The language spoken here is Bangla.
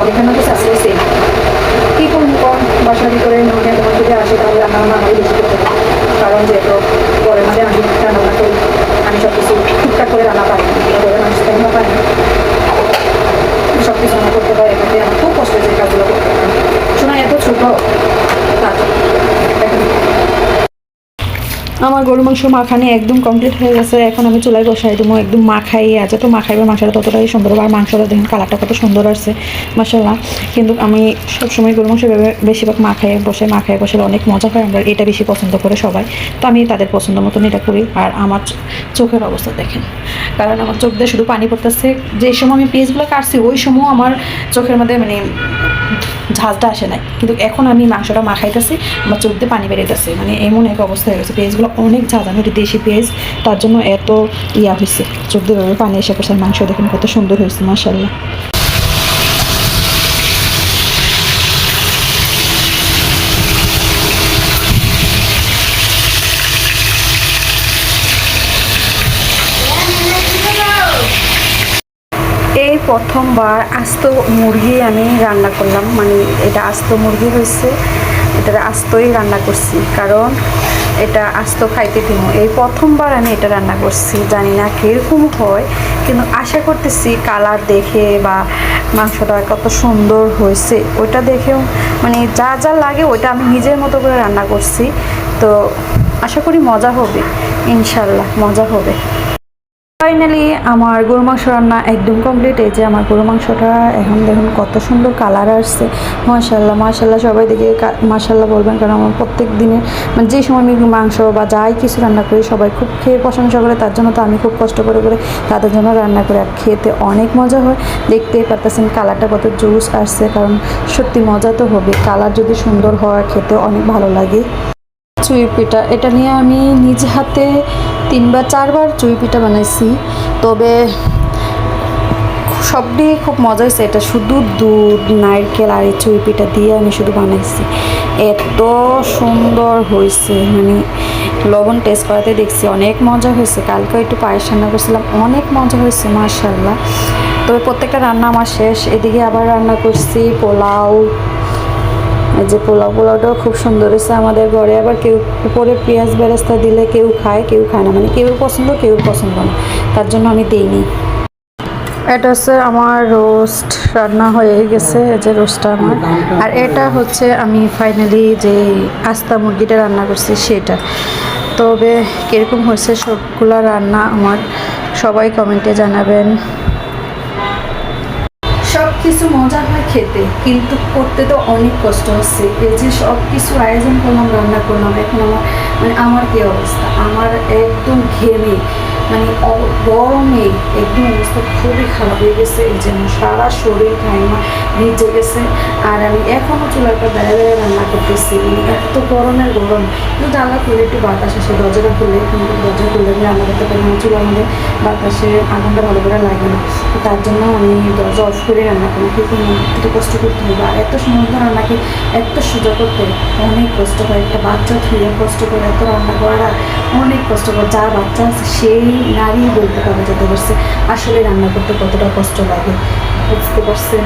এখানে তো শাশুড়ি সেম কী করুন কম বাসার ভিতরে নদী তোমার যদি আসে তাহলে রান্না বান্না আমারই বেশি করতে হবে কারণ যেহেতু ঘরের মাঝে আমি রান্না বান্না করি আমি সব কিছু টুকটাক করে রান্না পারি ঘরের মানুষ রান্না পারি সব কিছু রান্না করতে পারে এখানে আমার খুব কষ্ট হয়েছে কাজগুলো করতে পারে শোনা এত ছোটো কাজ আমার গরু মাংস মাখানি একদম কমপ্লিট হয়ে গেছে এখন আমি চুলায় বসাই দেবো একদম মাখাই আছে তো মাখাইবে মাংসটা ততটাই সুন্দর আর মাংসটা দেখুন কালারটা কত সুন্দর আসছে মাশাআল্লাহ কিন্তু আমি সবসময় গরু মাংস বেশিরভাগ মাখায় বসে অনেক মজা হয় আমরা এটা বেশি পছন্দ করে সবাই তো আমি তাদের পছন্দ মতন এটা করি আর আমার চোখের অবস্থা দেখেন কারণ আমার চোখ দিয়ে শুধু পানি পড়তেছে যে সময় আমি পেঁয়াজগুলো কাটছি ওই সময় আমার চোখের মধ্যে মানে ঝাঁজটা আসে নাই কিন্তু এখন আমি মাংসটা মাখাইতেছি আমার চোখ দিয়ে পানি বেরোতেছে মানে এমন এক অবস্থা হয়ে গেছে পেঁয়াজগুলো অনেক ঝাঁজ আমি দেশি পেঁয়াজ তার জন্য এত হয়েছে চোখ দিয়ে পানি এসে পড়ছে মাংস দেখুন কত সুন্দর হয়েছে মাশাআল্লাহ এই প্রথমবার আস্ত মুরগি আমি রান্না করলাম মানে এটা আস্ত মুরগি হয়েছে এটা আস্তই রান্না করছি কারণ এটা আস্ত খাইতে দিব এই প্রথমবার আমি এটা রান্না করছি জানি না কীরকম হয় কিন্তু আশা করতেছি কালার দেখে বা মাংসটা কত সুন্দর হয়েছে ওইটা দেখেও মানে যা যা লাগে ওইটা আমি নিজের মতো করে রান্না করছি তো আশা করি মজা হবে ইনশাল্লাহ মজা হবে ফাইনালি আমার গরু মাংস রান্না একদম কমপ্লিট এই যে আমার গরু মাংসটা এখন দেখুন কত সুন্দর কালার আসছে মাশাআল্লাহ মাশাআল্লাহ সবাই দেখে মাশাআল্লাহ বলবেন কারণ আমার প্রত্যেক দিনে মানে যে সময় আমি মাংস বা যাই কিছু রান্না করি সবাই খুব খেয়ে প্রশংসা করে তার জন্য তো আমি খুব কষ্ট করে তাদের জন্য রান্না করে আর খেতে অনেক মজা হয় দেখতেই পারতেছেন কালারটা কত জুস আসছে কারণ সত্যি মজা তো হবে কালার যদি সুন্দর হয় খেতে অনেক ভালো লাগে চুই পিঠা এটা নিয়ে আমি নিজ হাতে 3 বা 4 বার চুই পিঠা বানাইছি তবে সবটি খুব মজা হয়েছে এটা শুধু দুধ নারকেল আর এই চুই পিঠা দিয়ে আমি শুধু বানাইছি এত সুন্দর হয়েছে মানে লবণ টেস্ট করাতে দেখছি অনেক মজা হয়েছে কালকে একটু পায়েস রান্না করছিলাম অনেক মজা হয়েছে মাশাআল্লাহ তবে প্রত্যেকটা রান্না আমার শেষ এদিকে আবার রান্না করছি পোলাও এই যে পোলাওটাও খুব সুন্দর হয়েছে আমাদের ঘরে আবার কেউ উপরে পেঁয়াজ বেরেস্তা দিলে কেউ খায় না মানে কেউ পছন্দ না তার জন্য আমি দিইনি এটা হচ্ছে আমার রোস্ট রান্না হয়ে গেছে এই যে রোস্টটা আমার আর এটা হচ্ছে আমি ফাইনালি যে আস্তা মুরগিটা রান্না করছি সেটা তবে কীরকম হয়েছে সবগুলা রান্না আমার সবাই কমেন্টে জানাবেন সব কিছু মজা হয় খেতে কিন্তু করতে তো অনেক কষ্ট হচ্ছে এই যে সব কিছু আয়োজন করলাম রান্না করলাম এখন আমার কী অবস্থা আমার একদম ঘেমে মানে গরমে একদম অবস্থা খুবই খারাপ হয়ে গেছে এই জন্য সারা শরীর ঘাইমা ভিজে গেছে আর আমি এখনও চুলার পর বেড়ে রান্না করতেছি এত গরম কিন্তু জানলা খুলে একটু বাতাস আসে দরজাটা খুলে কিন্তু দরজা খুলে আমি রান্না করতে পারি না চুলার মধ্যে বাতাসে আগুনটা ভালো করে লাগে না তার জন্য আমি দরজা অফ করে রান্না করি কিন্তু একটু কষ্ট করতে হবে আর এত সুন্দর রান্নাকে এত সোজা করতে অনেক কষ্ট হয় একটা বাচ্চা ধুয়ে কষ্ট করে এত রান্না করাটা অনেক কষ্ট করে যার বাচ্চা আছে সেই নারী বলতে পারবে যত পারছে আসলে রান্না করতে কতটা কষ্ট লাগে বুঝতে পারছেন